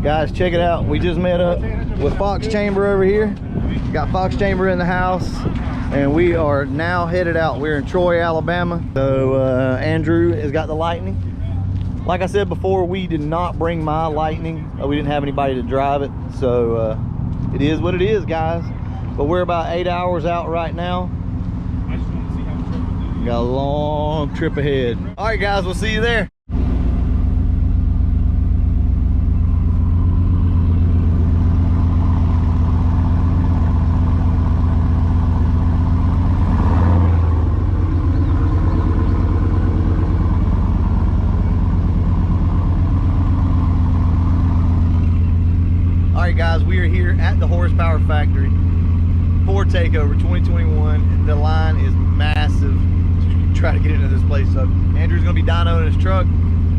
Guys, check it out. We just met up with Fox Chamber over here. Got Fox Chamber in the house, and we are now headed out. We're in Troy, Alabama. So Andrew has got the Lightning. Like I said before, we did not bring my Lightning. We didn't have anybody to drive it. So it is what it is, guys. But we're about 8 hours out right now. I just want to see how the trip will do. Got a long trip ahead. All right, guys, we'll see you there. Guys, we are here at the Horsepower Factory for TAKEOVER 2021. The line is massive to try to get into this place. So Andrew's gonna be dynoing his truck.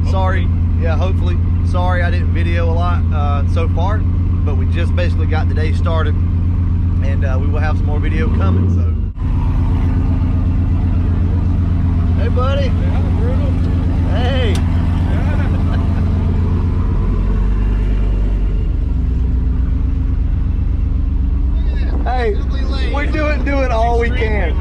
Sorry, yeah, hopefully. Sorry I didn't video a lot so far, but we just basically got the day started, and we will have some more video coming. So, hey, buddy. Hey. Hey, we're doing all we can.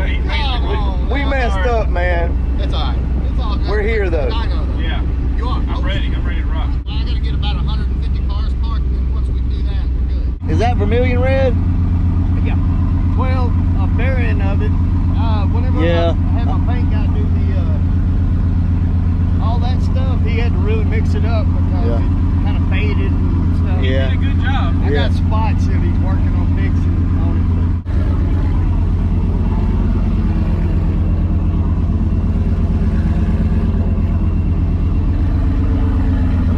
We messed up, man. It's all right. It's all good. We're here though. Yeah. You are? I'm ready to rock. Well, I gotta get about 150 cars parked, and once we do that, we're good. Is that vermilion red? Yeah. Well, a variant of it. Whenever I had my paint guy do the all that stuff, he had to really mix it up because it kind of faded and stuff. Yeah. He did a good job. I got spots that he's working on fixing on it.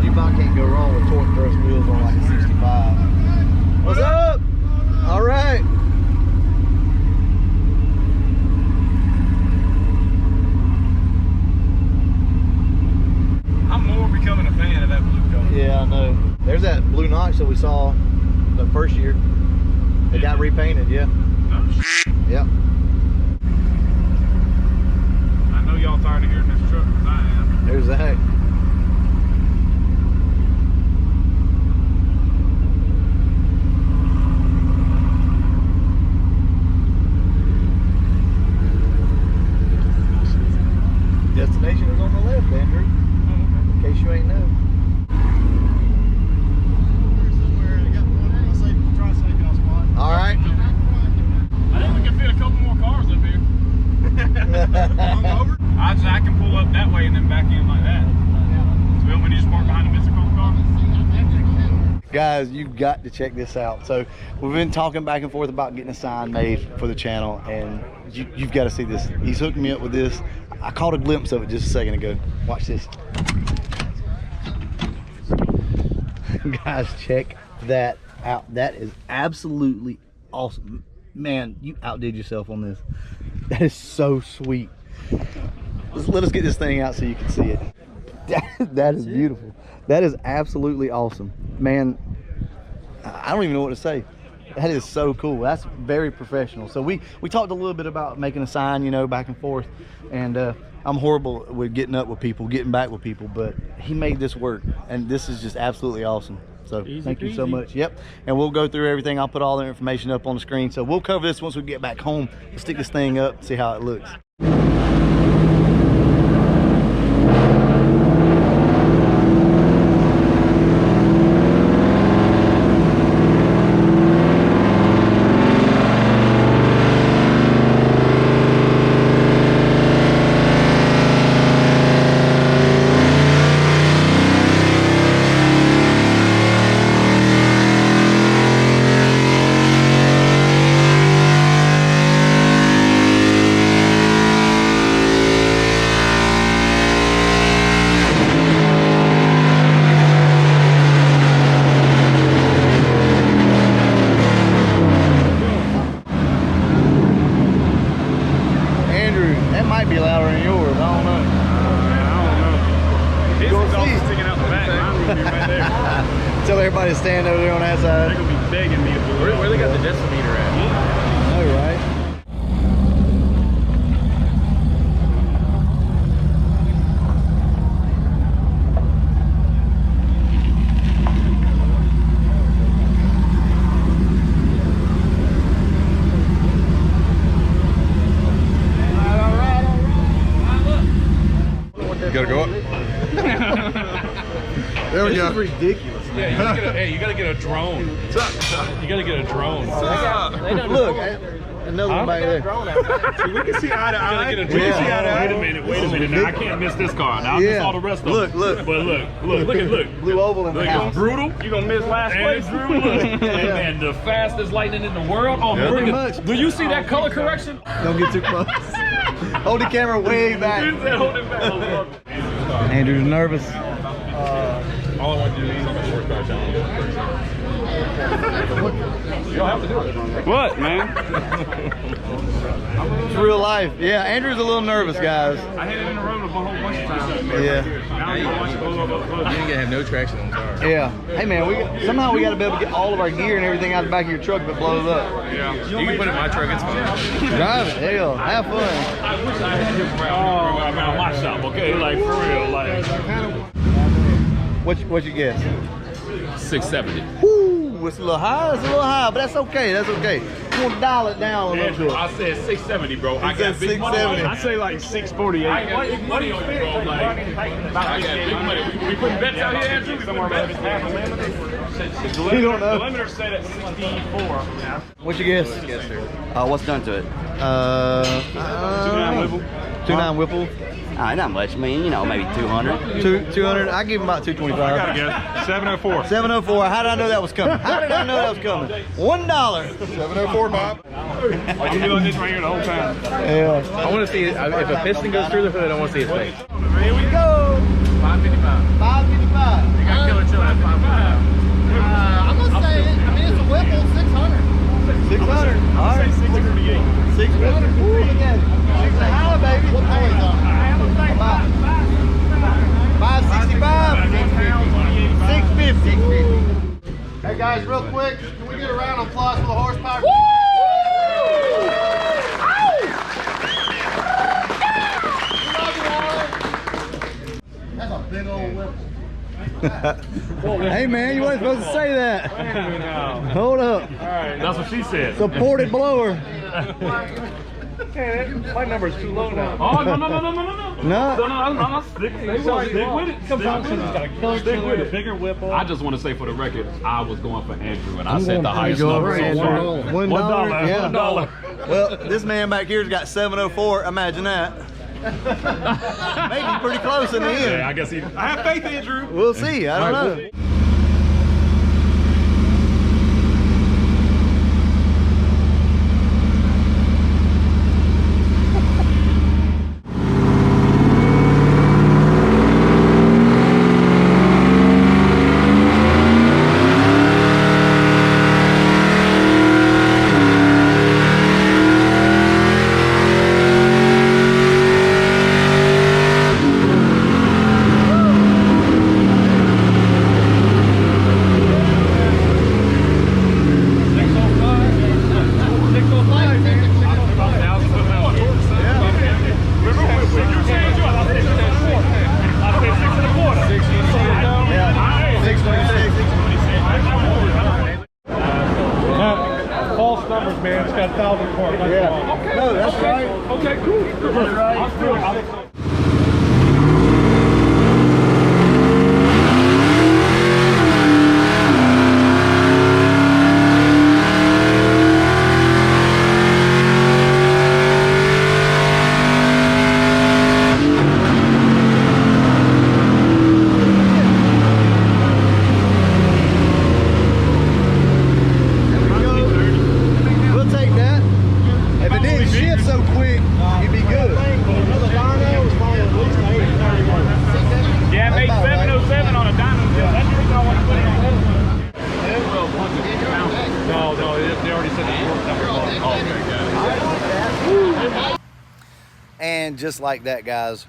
You about can't go wrong with torque thrust wheels on like a 65. What's up? All right. I'm more becoming a fan of that blue color. Yeah, I know. There's that blue notch that we saw the first year. It got repainted, yeah. Oh, shit. Yep. I know y'all tired of hearing this truck because I am. There's that. Destination is on the left, Andrew. In case you ain't know. All right. I think we can fit a couple more cars up here. I can pull up that way and then back in like that. So we want me to just park behind the Mystical car? Guys, you've got to check this out. So we've been talking back and forth about getting a sign made for the channel, and you've got to see this. He's hooked me up with this. I caught a glimpse of it just a second ago. Watch this. Guys, check that out. That is absolutely awesome. Man, you outdid yourself on this. That is so sweet. Let us get this thing out so you can see it. That is beautiful. That is absolutely awesome. Man, I don't even know what to say. That is so cool. That's very professional. So we talked a little bit about making a sign, you know, back and forth. And I'm horrible with getting up with people, getting back with people, but he made this work. And this is just absolutely awesome. So thank you so much. Yep. And we'll go through everything. I'll put all the information up on the screen. So we'll cover this once we get back home. We'll stick this thing up, see how it looks. Tell everybody to stand over there on that side. They're gonna be begging me to pull it. Where they got the decimeter at? I know, right? gotta go up. There we go. This is ridiculous. Yeah, you gotta get a drone. You gotta get a drone. Look, another one back there. We can see eye to eye. Wait a minute. Now I can't miss this car. Now I miss all the rest of them. Look. But look. Blue oval in the house. Brutal. You gonna miss last place, Drew? And the fastest lightning in the world. Oh man, Pretty look at, much. do you see that color correction? Don't get too close. Hold the camera way back. Hold it back. Andrew's nervous. All I want to do is on the horsepower challenge. You don't have to do it. What, man? It's real life. Yeah, Andrew's a little nervous, guys. I hit it in the road a whole bunch of times. Yeah. Now I'm gonna watch it go. You ain't gonna have no traction on the car. Yeah. Hey, man, somehow we got to be able to get all of our gear and everything out the back of your truck if it blows up. Yeah. You can put it in my truck, it's fine. Drive it. Hell, have fun. I wish I had you around my shop, okay? Like, for real, like. What's your guess? 670. Woo, it's a little high. It's a little high, but that's okay. That's okay. We'll dial it down a little Andrew, bit. I said 670, bro. I said got big money on 670. you. I say like 648. I got big money on you, bro. Like, I got big money. We putting bets out here, Andrew? We putting bets? You don't know. The limiter said at 64. What's your guess? What's done to it? 2.9 Whipple. 2.9 Whipple. Not much. I mean, you know, maybe 200. 200. I give him about 225. I gotta guess. 704. 704. How did I know that was coming? How did I know that was coming? $1. 704, Bob. Like you doing this right here the whole time. Yeah. I want to see it. If a piston goes through the hood, I want to see his face. Here we go. 555. 555. You got killer chill at 555. I'm gonna say it. I mean, it's a Whipple, 600. 600. All right. 648. 600. Ooh, look at it. 600, baby. What color is that? About 565. 650. Hey guys, real quick, can we get a round of applause for the horsepower? That's a big old Whipple. Hey, man, you weren't supposed to say that. Hold up. That's what she said. Supported blower. My number's too low now. Oh, no. No. No. Stick with it. Stick with it. Bigger Whipple. I just want to say for the record, I was going for Andrew, and I said the highest number. $1. Yeah. $1. Well, this man back here's got 704. Imagine that. Maybe pretty close in the end. Yeah, I guess he. I have faith, Andrew. We'll see. I don't know. False numbers, man. It's got 1,000 cars. Yeah. No, that's right. Okay, cool. That's right. We'll take that. If it didn't shift so quick, you'd be good. Yeah, I made 707 on a Dyno. That's the reason I want to put it on. No, they already said the torque number. Oh, okay, And just like that, guys,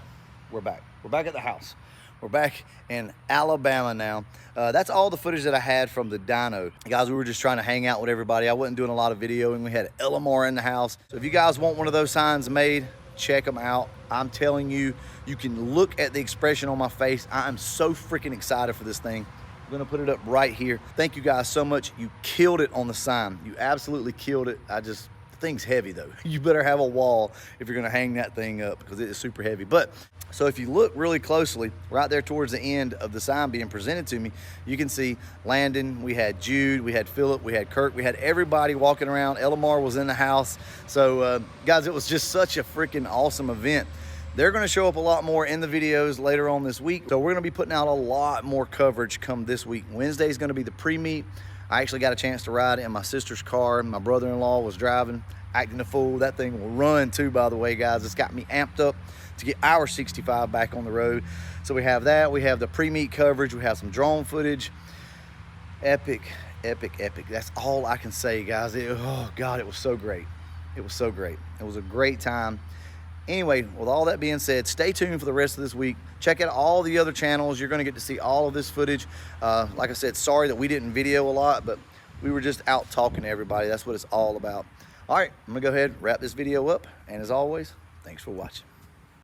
we're back. We're back at the house. We're back in Alabama now. That's all the footage that I had from the dyno. Guys, we were just trying to hang out with everybody. I wasn't doing a lot of videoing. We had Elamar in the house. So if you guys want one of those signs made, check them out. I'm telling you, you can look at the expression on my face. I am so freaking excited for this thing. I'm gonna put it up right here. Thank you guys so much. You killed it on the sign. You absolutely killed it. The thing's heavy though. You better have a wall if you're gonna hang that thing up because it is super heavy. But so if you look really closely, right there towards the end of the sign being presented to me, you can see Landon, we had Jude, we had Philip, we had Kirk, we had everybody walking around. Elamar was in the house. So guys, it was just such a freaking awesome event. They're gonna show up a lot more in the videos later on this week. So we're gonna be putting out a lot more coverage come this week. Wednesday is gonna be the pre-meet. I actually got a chance to ride in my sister's car. My brother-in-law was driving, acting a fool. That thing will run too, by the way, guys. It's got me amped up to get our 65 back on the road. So we have that. We have the pre-meet coverage. We have some drone footage. Epic, epic, epic. That's all I can say, guys. Oh, God, it was so great. It was so great. It was a great time. Anyway, with all that being said, stay tuned for the rest of this week. Check out all the other channels. You're going to get to see all of this footage. Like I said, sorry that we didn't video a lot, but we were just out talking to everybody. That's what it's all about. All right, I'm going to go ahead and wrap this video up. And as always, thanks for watching.